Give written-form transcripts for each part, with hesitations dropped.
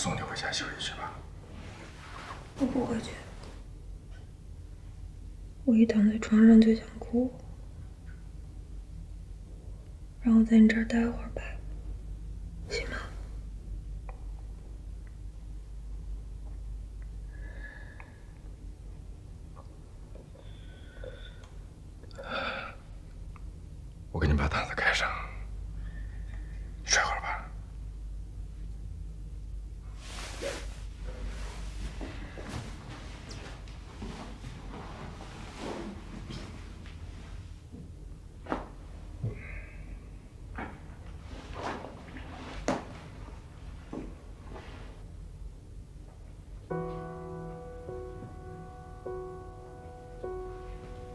送你回家休息去吧。我不回去，我一躺在床上就想哭，让我在你这儿待会儿吧，行吗？我给你把毯子盖上，睡会儿吧。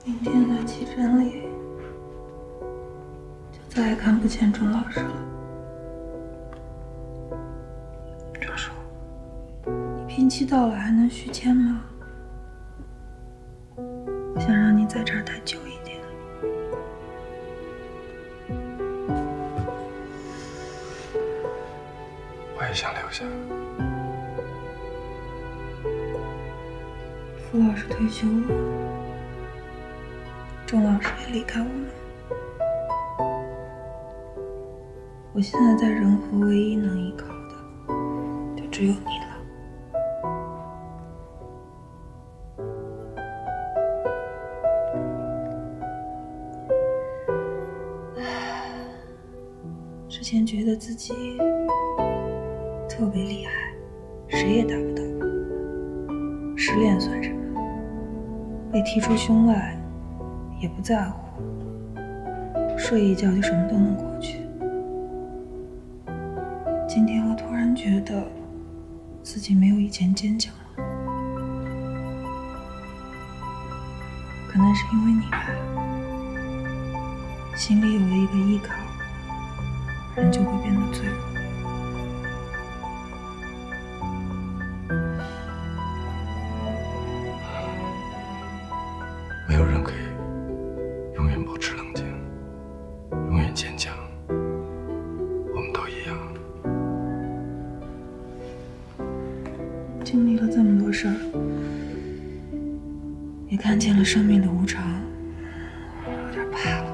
明天在急诊里，就再也看不见钟老师了。钟叔，你聘期到了还能续签吗？我想让你在这儿待久一点。我也想留下。傅老师退休了，钟老师也离开我们。我现在在仁和唯一能依靠的，就只有你了。之前觉得自己特别厉害，谁也打不倒我。失恋算什么？被踢出胸外也不在乎，睡一觉就什么都能过去。今天我突然觉得自己没有以前坚强了，可能是因为你吧，心里有了一个依靠，人就会变得脆弱。没有人可以永远保持冷静，永远坚强。我们都一样。经历了这么多事儿，也看见了生命的无常，我有点怕了。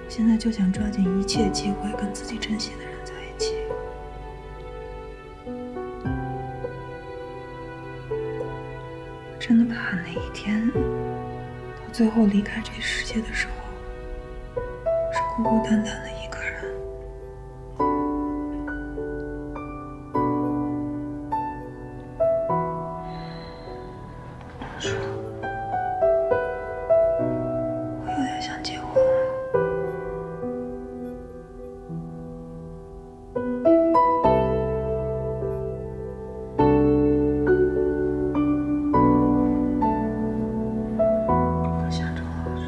现在就想抓紧一切机会跟自己珍惜的人在一起。我真的怕那一天，到最后离开这个世界的时候，是孤孤单单的一个人。是，我有点想结婚了。我想钟老师。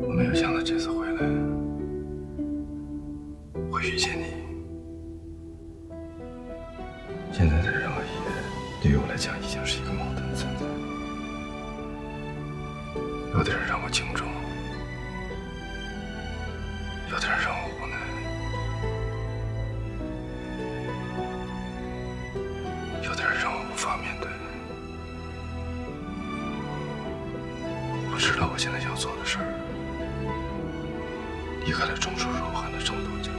我没有想到这次回来会遇见你。现在的仁和医院对于我来讲已经是一个矛盾的存在。有的人让我敬重，有的人让我无奈。有的人让我无法面对。我知道我现在要做的事儿，离开了钟树柔还能撑多久？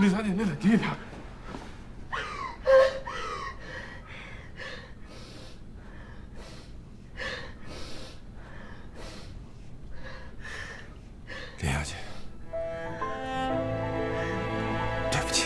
李小姐，你冷静一点。林小姐，对不起。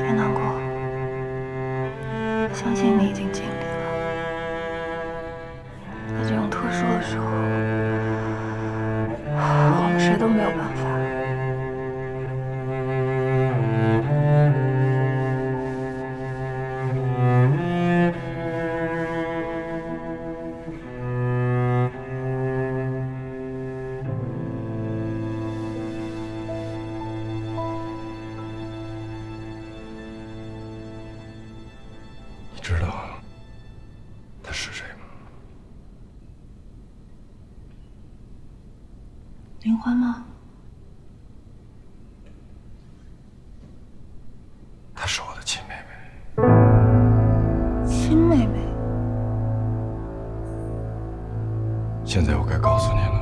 别难过，相信你已经尽力了。在这种特殊的时候，我们谁都没有办法。你知道他是谁吗？林欢吗？她是我的亲妹妹。亲妹妹。现在我该告诉你了，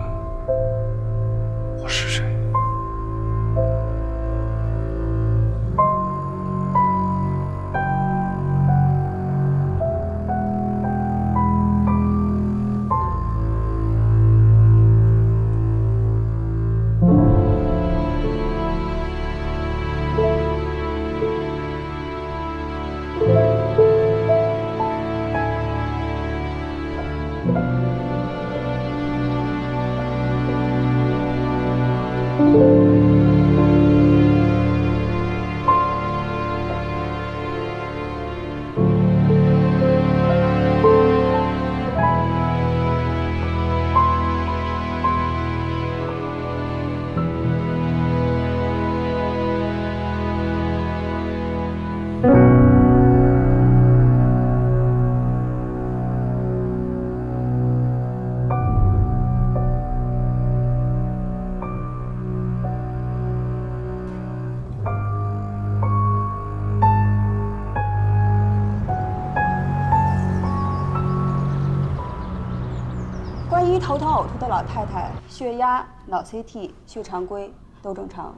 我是谁。关于头疼呕吐的老太太，血压、脑 CT、血常规都正常。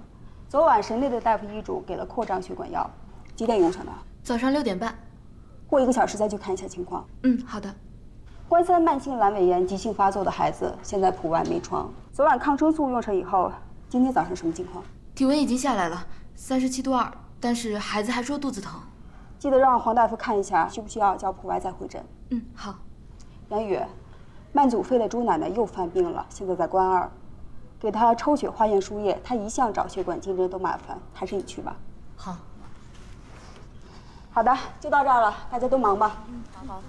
昨晚神内的大夫医嘱给了扩张血管药，几点用上的？早上6点半。过1个小时再去看一下情况。嗯，好的。关3慢性阑尾炎急性发作的孩子，现在普外没床。昨晚抗生素用上以后，今天早上什么情况？体温已经下来了，37度2，但是孩子还说肚子疼。记得让黄大夫看一下，需不需要叫普外再会诊。嗯，好。杨宇，慢阻肺的朱奶奶又犯病了，现在在关2，给她抽血化验输液，她一向找血管竞争都麻烦，还是你去吧。好。好的，就到这儿了，大家都忙吧。嗯，好。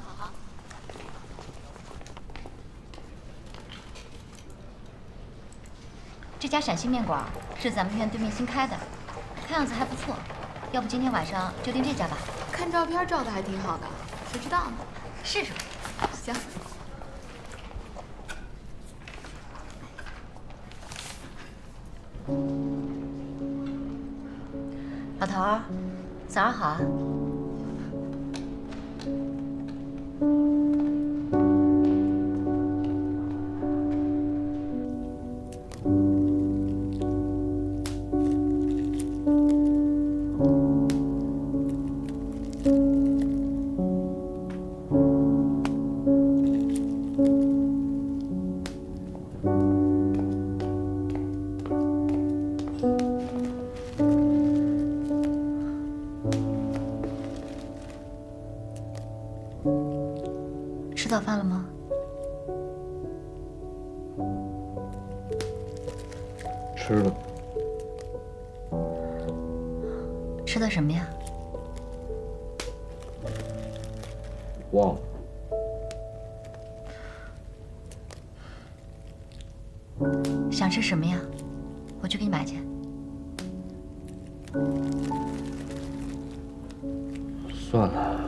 这家陕西面馆是咱们医院对面新开的，看样子还不错，要不今天晚上就订这家吧。看照片照的还挺好的，谁知道呢？试试吧。行。老头儿，早上好啊。吃早饭了吗？吃了。吃的什么呀？忘了。想吃什么呀？我去给你买去。算了。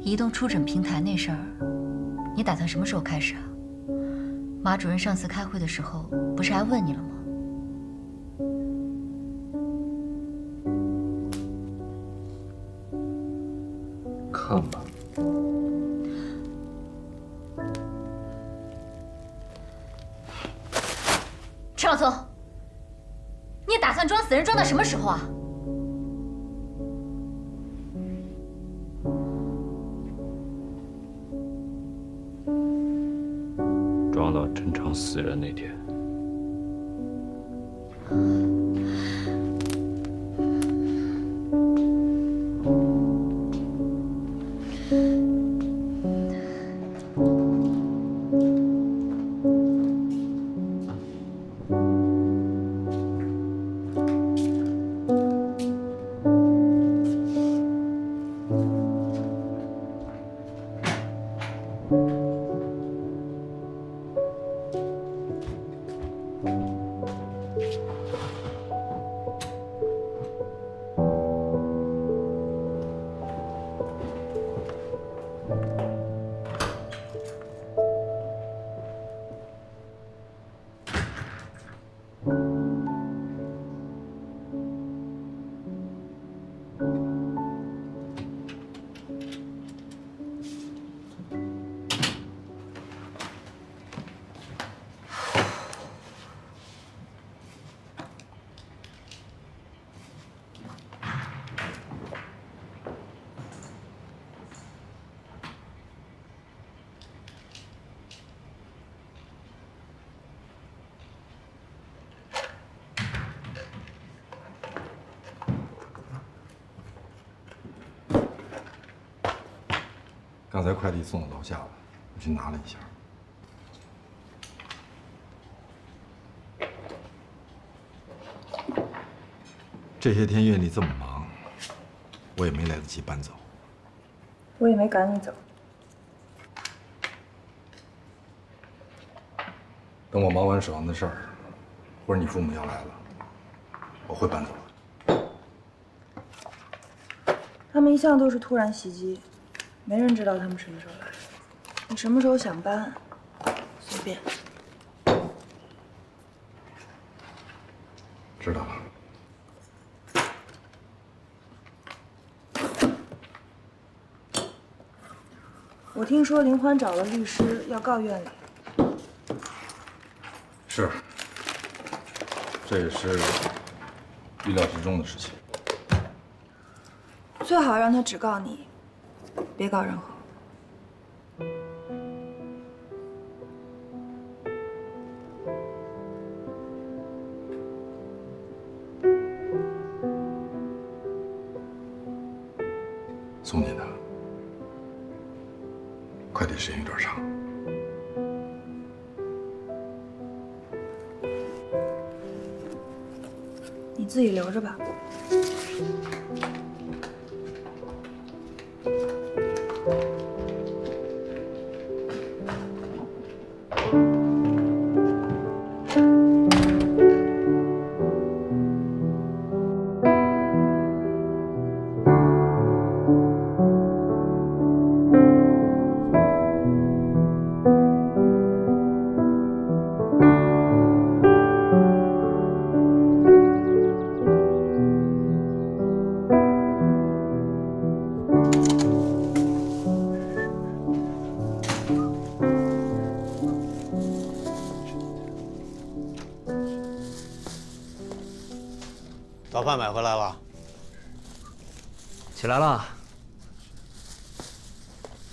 移动出诊平台那事儿，你打算什么时候开始啊？马主任上次开会的时候不是还问你了吗？看吧。陈小聪，你打算装死人装到什么时候啊？装到真成死人那天。刚才快递送到楼下了，我去拿了一下。这些天院里这么忙，我也没来得及搬走。我也没赶你走。等我忙完手上的事儿，或者你父母要来了，我会搬走的。他们一向都是突然袭击，没人知道他们什么时候来。你什么时候想搬，随便。知道了。我听说林欢找了律师要告院里。是，这也是预料之中的事情。最好让他只告你，别告任何。送你的，快递时间有点长。你自己留着吧。早饭买回来了。起来了。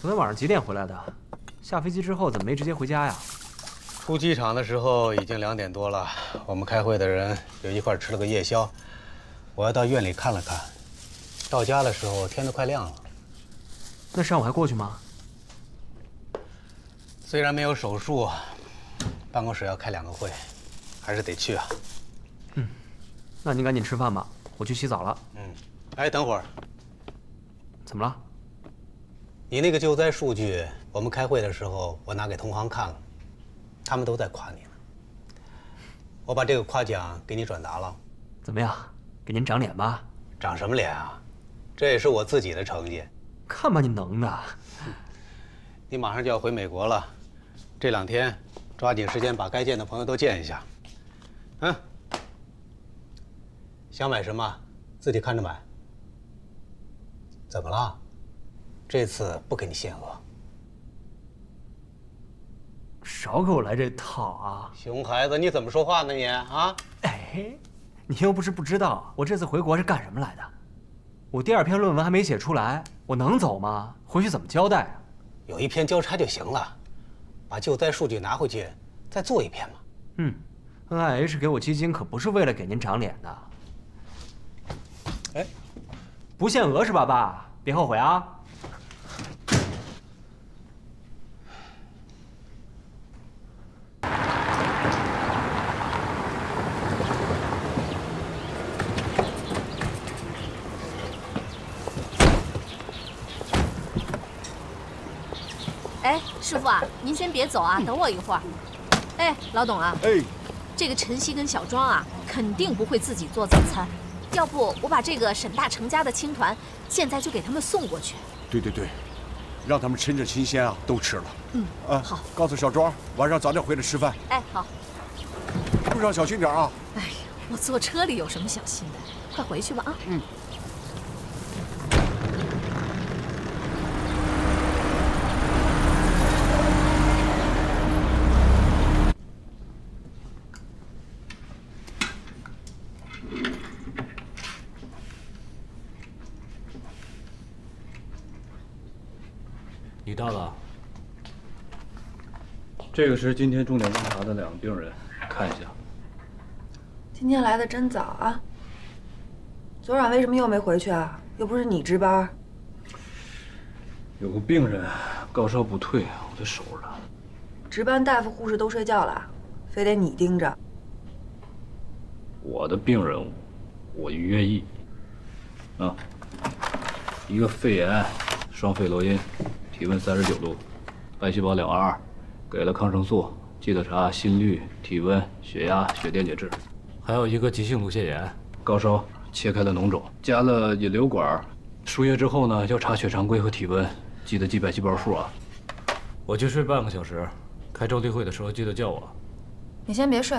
昨天晚上几点回来的？下飞机之后怎么没直接回家呀？出机场的时候已经2点多了，我们开会的人又一块吃了个夜宵。我要到院里看了看，到家的时候天都快亮了。那上午还过去吗？虽然没有手术，办公室要开2个会，还是得去啊。那您赶紧吃饭吧，我去洗澡了。哎，等会儿，怎么了？你那个救灾数据，我们开会的时候我拿给同行看了，他们都在夸你呢。我把这个夸奖给你转达了。怎么样？给您长脸吧？长什么脸啊？这也是我自己的成绩。看吧，你能的。你马上就要回美国了，这2天抓紧时间把该见的朋友都见一下。想买什么自己看着买。怎么了？这次不给你限额。少给我来这套啊！熊孩子，你怎么说话呢你啊？哎，你又不是不知道，我这次回国是干什么来的？我第2篇论文还没写出来，我能走吗？回去怎么交代啊？有1篇交差就行了，把救灾数据拿回去，再做1篇嘛。NIH 给我基金可不是为了给您长脸的。哎，不限额是吧，爸？别后悔啊！哎，师傅啊，您先别走啊，等我一会儿。哎，老董啊，这个晨曦跟小庄啊，肯定不会自己做早餐，要不我把这个沈大成家的青团现在就给他们送过去。对，让他们趁着新鲜啊，都吃了。好。告诉小庄，晚上早点回来吃饭。哎，好。路上小心点啊。哎呀，我坐车里有什么小心的？快回去吧啊。你到了。这个是今天重点观察的2个病人，看一下。今天来的真早啊！昨晚为什么又没回去啊？又不是你值班。有个病人高烧不退，我得守着他。值班大夫、护士都睡觉了，非得你盯着。我的病人，我愿意。一个肺炎，双肺瘘音，体温39度，白细胞222，给了抗生素，记得查心率、体温、血压、血电解质。还有一个急性乳腺炎，高烧，切开了脓肿，加了引流管。输液之后呢，要查血常规和体温，记得记白细胞数啊。我去睡半个小时，开周例会的时候记得叫我。你先别睡。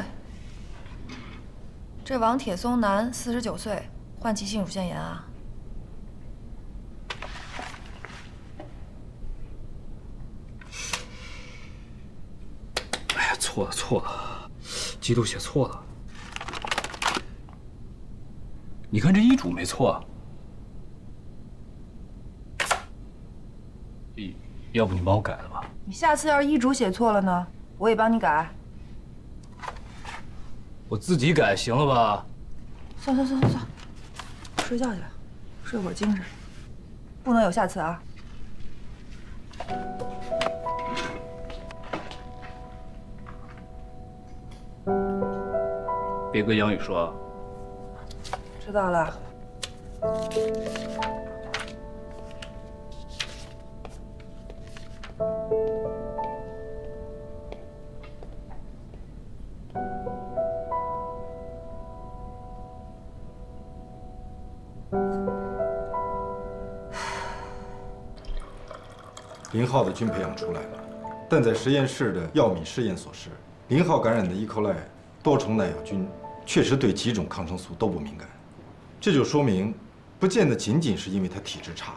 这王铁松男，49岁，患急性乳腺炎啊。哎呀，错了，记录写错了。你看这医嘱没错。要不你帮我改了吧？你下次要是医嘱写错了呢，我也帮你改。我自己改行了吧？算，睡觉去吧，睡会儿精神，不能有下次啊。别跟杨宇说。知道了。0号的菌培养出来了，但在实验室的药米试验所示，0号感染的E. coli 多重耐药菌确实对几种抗生素都不敏感。这就说明，不见得仅仅是因为他体质差，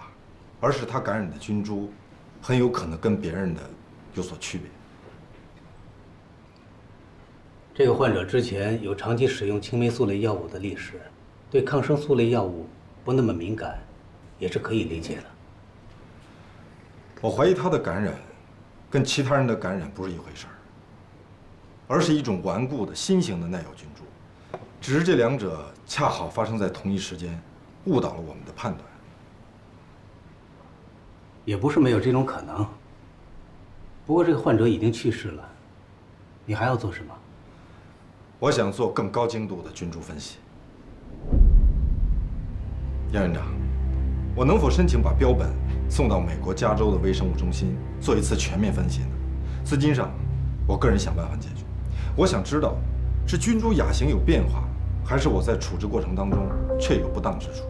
而是他感染的菌株很有可能跟别人的有所区别。这个患者之前有长期使用青霉素类药物的历史，对抗生素类药物不那么敏感，也是可以理解的。我怀疑他的感染跟其他人的感染不是一回事儿。而是一种顽固的新型的耐药菌株。只是这两者恰好发生在同一时间，误导了我们的判断。也不是没有这种可能。不过这个患者已经去世了，你还要做什么？我想做更高精度的菌株分析。杨院长，我能否申请把标本送到美国加州的微生物中心做一次全面分析呢？资金上，我个人想办法解决。我想知道，是菌株亚型有变化，还是我在处置过程当中确有不当之处？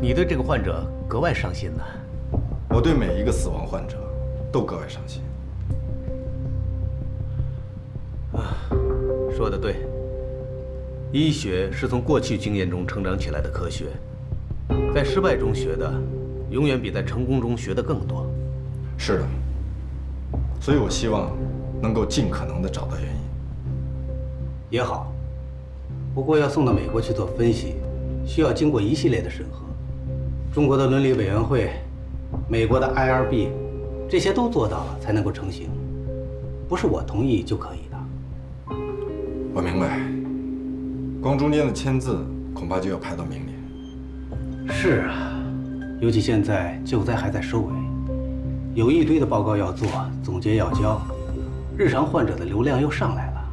你对这个患者格外上心呢。我对每一个死亡患者都格外上心。说得对，医学是从过去经验中成长起来的科学，在失败中学的，永远比在成功中学的更多。是的，所以我希望能够尽可能的找到原因。也好，不过要送到美国去做分析，需要经过一系列的审核。中国的伦理委员会、美国的 IRB， 这些都做到了才能够成型，不是我同意就可以的。我明白，光中间的签字恐怕就要排到明年。是啊，尤其现在救灾还在收尾，有一堆的报告要做，总结要交，日常患者的流量又上来了，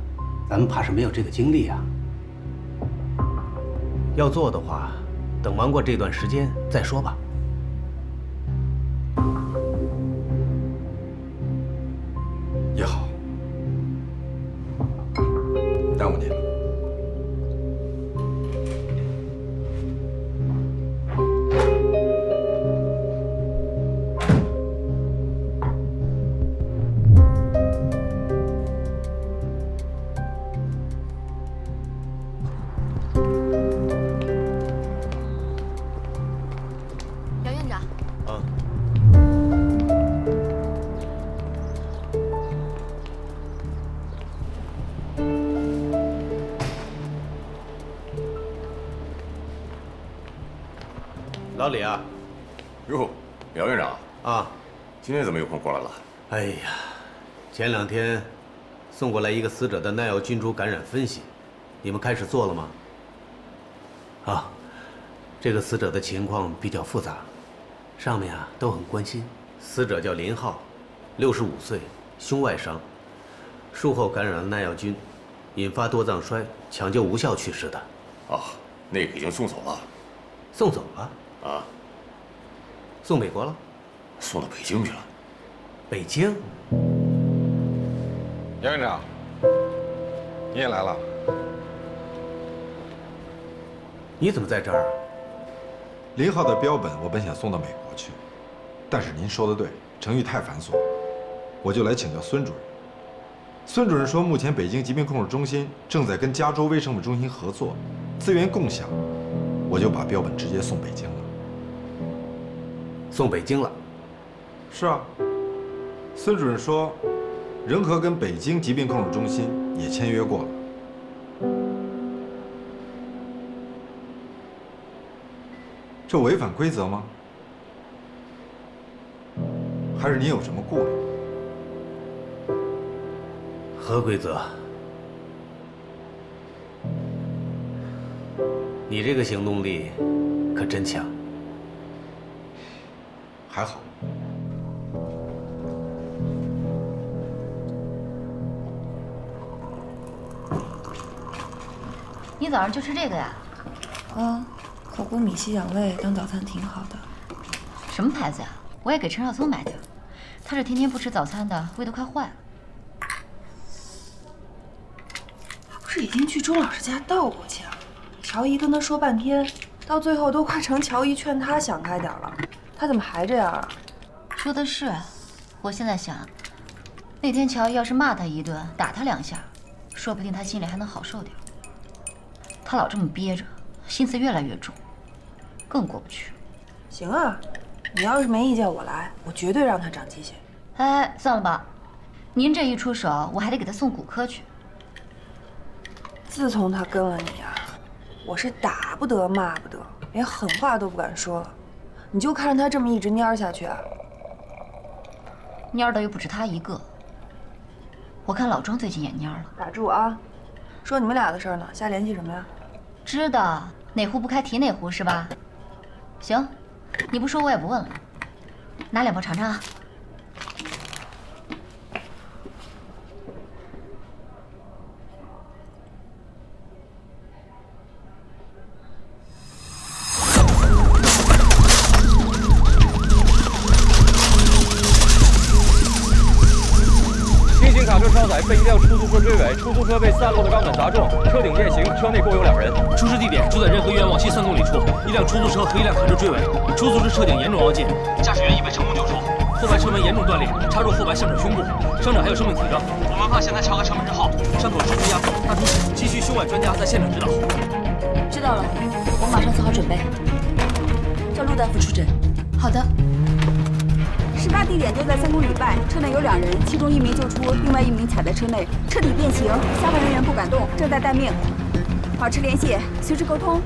咱们怕是没有这个精力啊。要做的话，等忙过这段时间再说吧。也好，耽误您了。杨院长，老李啊，哟，姚院长啊，今天怎么有空过来了？哎呀，前2天送过来一个死者的耐药菌株感染分析，你们开始做了吗？啊，这个死者的情况比较复杂，上面啊都很关心。死者叫林浩，65岁，胸外伤，术后感染了耐药菌，引发多脏衰，抢救无效去世的。啊，那个已经送走了。送走了？啊，送美国了？送到北京去了。北京？杨院长，你也来了？你怎么在这儿啊？林浩的标本我本想送到美国去，但是您说的对，程序太繁琐，我就来请教孙主任。孙主任说，目前北京疾病控制中心正在跟加州微生物中心合作，资源共享，我就把标本直接送北京了。送北京了？是啊，孙主任说，仁和跟北京疾病控制中心也签约过了。这违反规则吗？还是您有什么顾虑？合规则。你这个行动力可真强。还好。你早上就吃这个呀？啊，烤锅米西养胃当早餐挺好的。什么牌子呀？我也给陈少聪买点。他这天天不吃早餐的，胃都快坏了。他不是已经去周老师家道过歉了？乔姨跟他说半天，到最后都快成乔姨劝他想开点了，他怎么还这样啊？说的是，我现在想，那天乔姨要是骂他一顿，打他2下，说不定他心里还能好受点。他老这么憋着，心思越来越重，更过不去。行啊，你要是没意见，我来，我绝对让他长记性。哎，算了吧，您这一出手，我还得给他送骨科去。自从他跟了你啊，我是打不得骂不得，连狠话都不敢说了。你就看着他这么一直蔫下去啊？蔫的又不止他一个。我看老庄最近也蔫了。打住啊！说你们俩的事儿呢，瞎联系什么呀？知道，哪壶不开提哪壶是吧？行，你不说我也不问了。拿2包尝尝啊。新型卡车超载被一辆出租车追尾，出租车被散落的钢板砸中，车顶变形，车内共有2人。出事地点就在仁和医院往西3公里处，一辆出租车和一辆卡车追尾，出租车车顶严重凹进，驾驶员已被成功救出，后排车门严重断裂，插入后排伤者胸部，伤者还有生命体征。我们怕现在撬开车门之后，伤口直接压迫大出血，急需胸外专家在现场指导。知道了，我马上做好准备。叫陆大夫出诊。好的。事发地点就在3公里外，车内有2人，其中1名救出，另外1名卡在车内，车底变形，消防人员不敢动，正在待命，保持联系，随时沟通。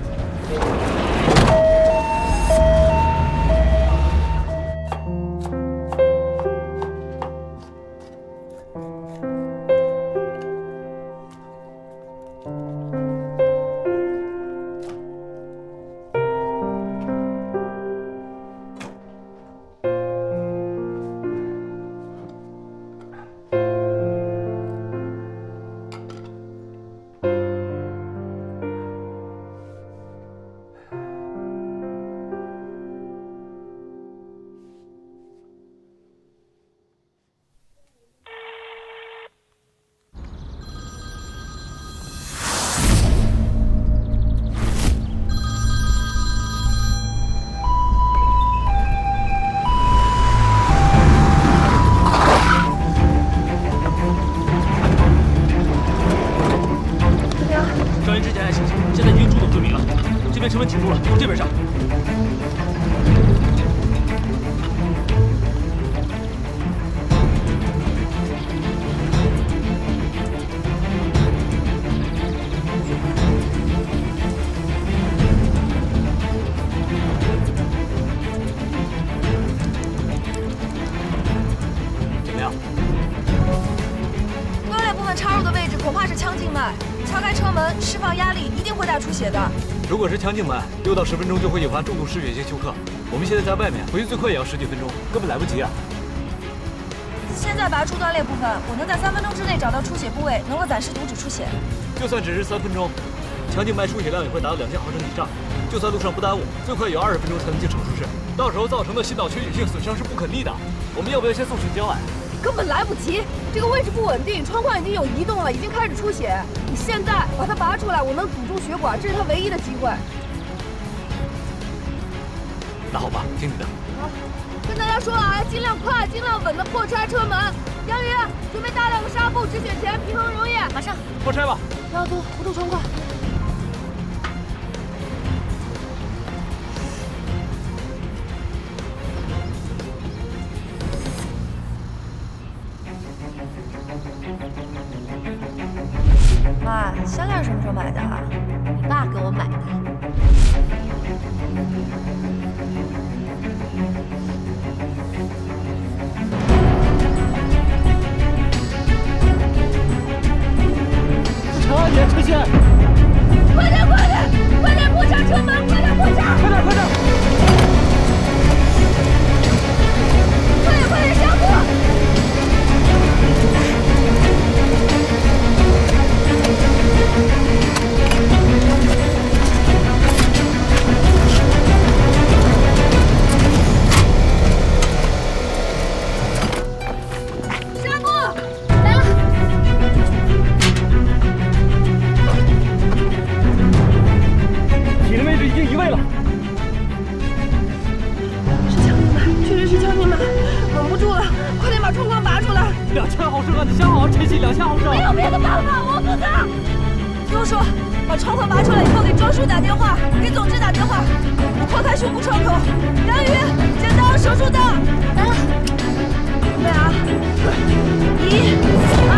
车门停住了，从这边上。怎么样？断裂部分插入的位置恐怕是腔静脉，敲开车门，释放压力，一定会大出血的。 如果是腔静脉，6到10分钟就会引发重度失血性休克。我们现在在外面，回去最快也要10几分钟，根本来不及啊！现在拔出断裂部分，我能在3分钟之内找到出血部位，能够暂时阻止出血。就算只是3分钟，腔静脉出血量也会达到2000毫升以上。就算路上不耽误，最快也要20分钟才能进手术室。到时候造成的心脑缺血性损伤是不可逆的。我们要不要先送去郊外？根本来不及，这个位置不稳定，窗框已经有移动了，已经开始出血。你现在把它拔出来，我能堵住血管，这是他唯一的机会。那好吧，听你的。好，跟大家说啊，尽量快，尽量稳的破拆车门。杨宇，准备大量的纱布止血钳，平衡溶液，马上破拆吧。要多扶住窗框。 妈，项链什么时候买的啊？你爸给我买的。长安年车线，快点，快点，快点破拆车门，快点破拆！快点，快点！快点，快点下坡！ 纱布来了，体的位置已经移位了，是腔静脉，确实是腔静脉，稳不住了，快点把窗框拔出来！2000毫升啊，你想好好晨曦，2000毫升。没有别的办法，我不能。听我说，把窗框拔出来以后，给庄叔打电话，给总支打电话，我破开胸部窗口。杨宇，剪刀，手术刀，来了，准备啊！1、2、3，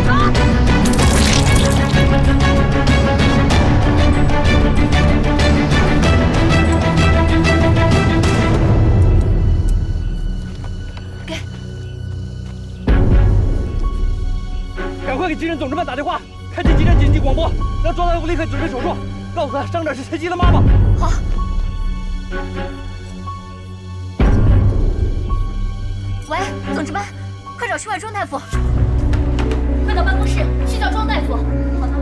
走！ 给。电话，开启急诊紧急广播，让庄大夫立刻准备手术，告诉他伤者是陈曦的妈妈。好。喂，总值班，快找区外庄大夫，快到办公室去找庄大夫。好的。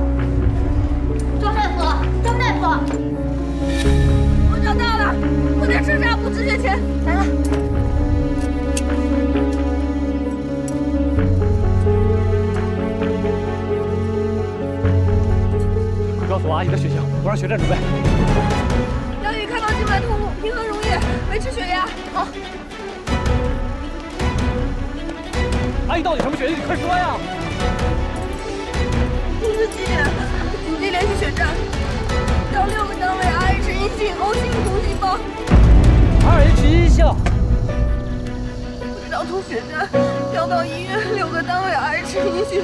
庄大夫，庄大夫，我找到了，快点车上补止血钳。来了。快告诉我阿姨的血型，我让血站准备。杨宇开放静脉通路，平衡溶液，维持血压。好。阿姨到底什么血型？你快说呀！通知几点？紧急联系血站，要6个单位 RH 阴性 O 型红细胞。RH 阴性。绕出血站，要到医院，6个单位 RH 阴性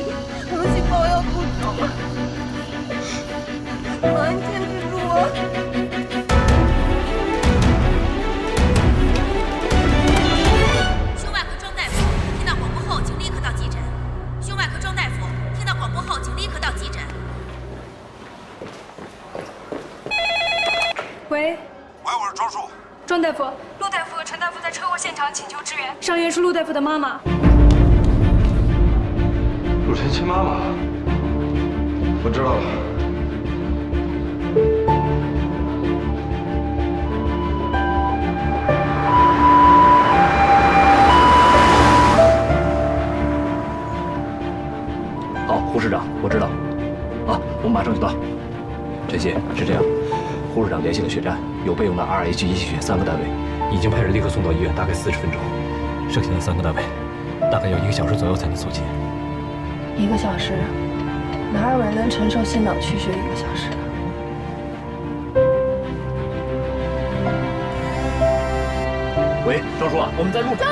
红细胞要不走。妈，你坚持住啊！胸外科庄大夫，听到广播后请立刻到急诊。胸外科庄大夫，听到广播后请立刻到急诊。喂，我是庄树。庄大夫，陆大夫和陈大夫在车祸现场请求支援，伤员是陆大夫的妈妈。陆晨曦妈妈，我知道了。好，护士长，我知道。好，我马上就到。陈曦，是这样，护士长联系了血站，有备用的 RH 阴性血3个单位，已经派人立刻送到医院，大概40分钟。剩下的3个单位，大概要1个小时左右才能送齐。1个小时，哪有人能承受心脑缺血1个小时？喂，庄叔啊，我们在路上。张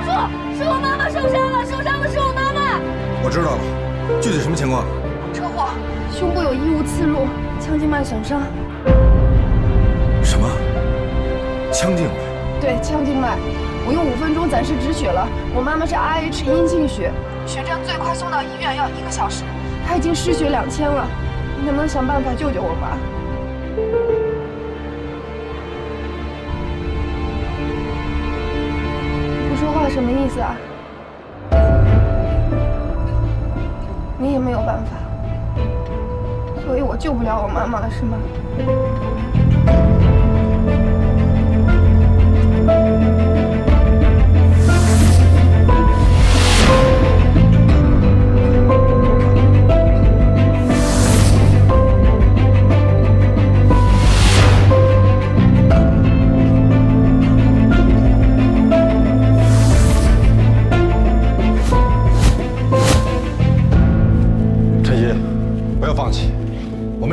叔，是我妈妈受伤了，受伤的是我妈妈。我知道了，具体什么情况？车祸，胸部有异物刺入，腔静脉损伤。什么？腔静脉？对，腔静脉。我用5分钟暂时止血了。我妈妈是 RH 阴性血，血站最快送到医院要1个小时。她已经失血2000了，你能不能想办法救救我妈？不说话什么意思啊？你也没有办法，所以我救不了我妈妈了，是吗？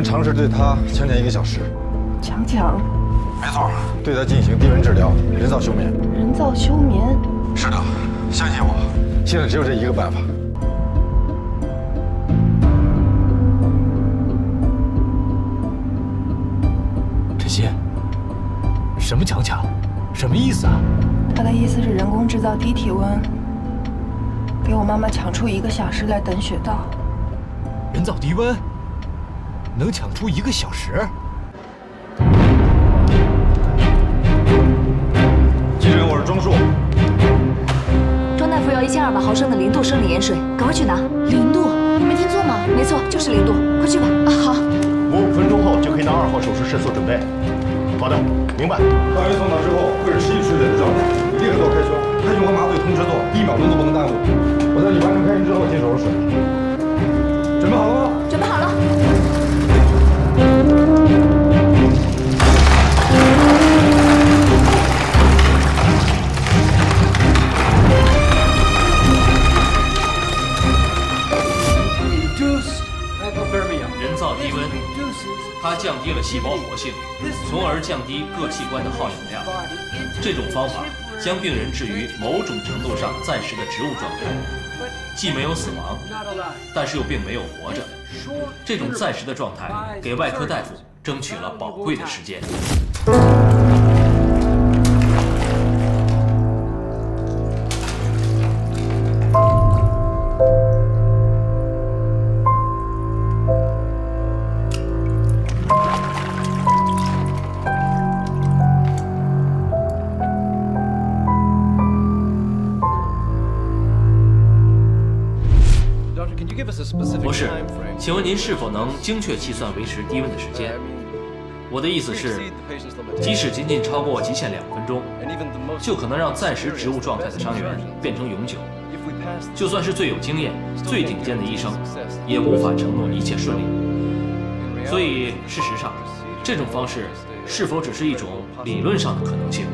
尝试对他强奸1个小时，强？没错，对他进行低温治疗，人造休眠。人造休眠？是的，相信我，现在只有这1个办法。陈曦，什么强？什么意思啊？他的意思是人工制造低体温，给我妈妈抢出1个小时来等血到。人造低温？能抢出1个小时？急诊，我是庄树。庄大夫要1200毫升的0度生理盐水，赶快去拿。0度？你没听错吗？没错，就是0度，快去吧。啊，好。 15分钟后就可以拿2号手术室做准备。好的，明白。大约送到之后会是失去水的状态，你立刻做开胸，开胸和麻醉同时做，1秒钟都不能耽误。我在你完成开胸之后进手术室。准备好了吗？准备好了。 人造低温，它降低了细胞活性，从而降低各器官的耗氧量。这种方法将病人置于某种程度上暂时的植物状态，既没有死亡，但是又并没有活着。这种暂时的状态给外科大夫争取了宝贵的时间。 5博士，请问您是否能精确计算维持低温的时间？我的意思是，即使仅仅超过极限2分钟，就可能让暂时植物状态的伤员变成永久。就算是最有经验、最顶尖的医生，也无法承诺一切顺利。所以，事实上，这种方式是否只是一种理论上的可能性？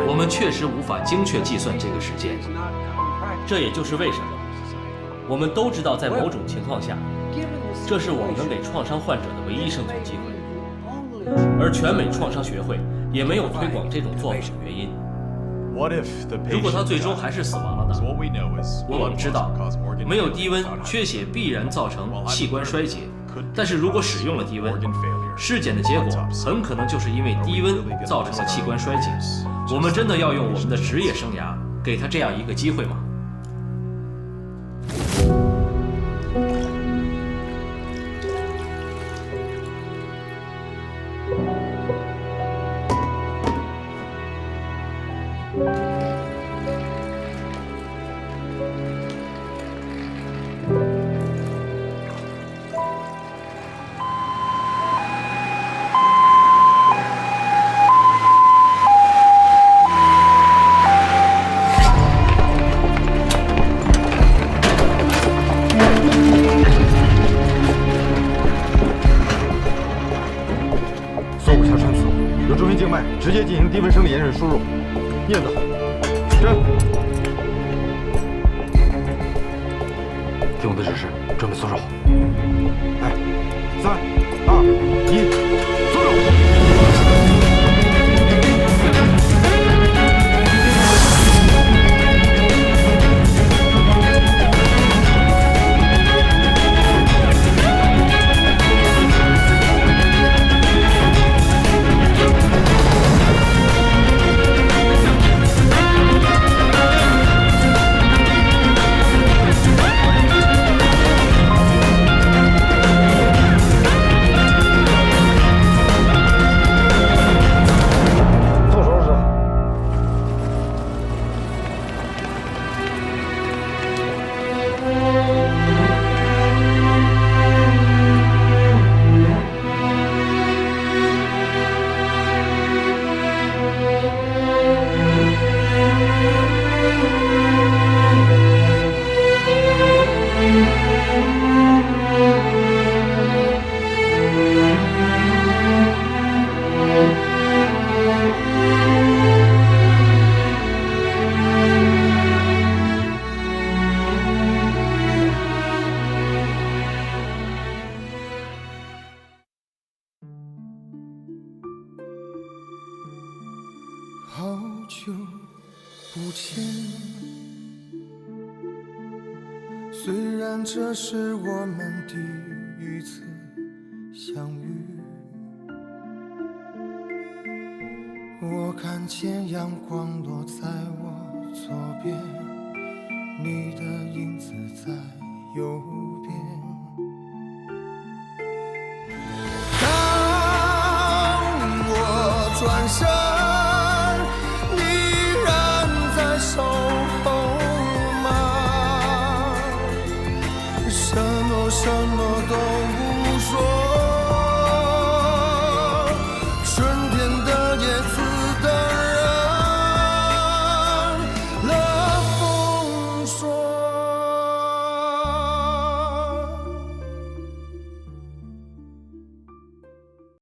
我们确实无法精确计算这个时间。这也就是为什么我们都知道，在某种情况下，这是我们能给创伤患者的唯一生存机会。而全美创伤学会也没有推广这种做法的原因。如果他最终还是死亡了呢？我们知道，没有低温，缺血必然造成器官衰竭。但是如果使用了低温，尸检的结果很可能就是因为低温造成了器官衰竭。我们真的要用我们的职业生涯给他这样一个机会吗？直接进行低温生理盐水输入。叶子，针。听我的指示，准备松手。来，3、2、1，松手。好久不见，虽然这是我们第一次相遇，我看见阳光落在我左边，你的影子在右边。当我转身，守候吗？什么都不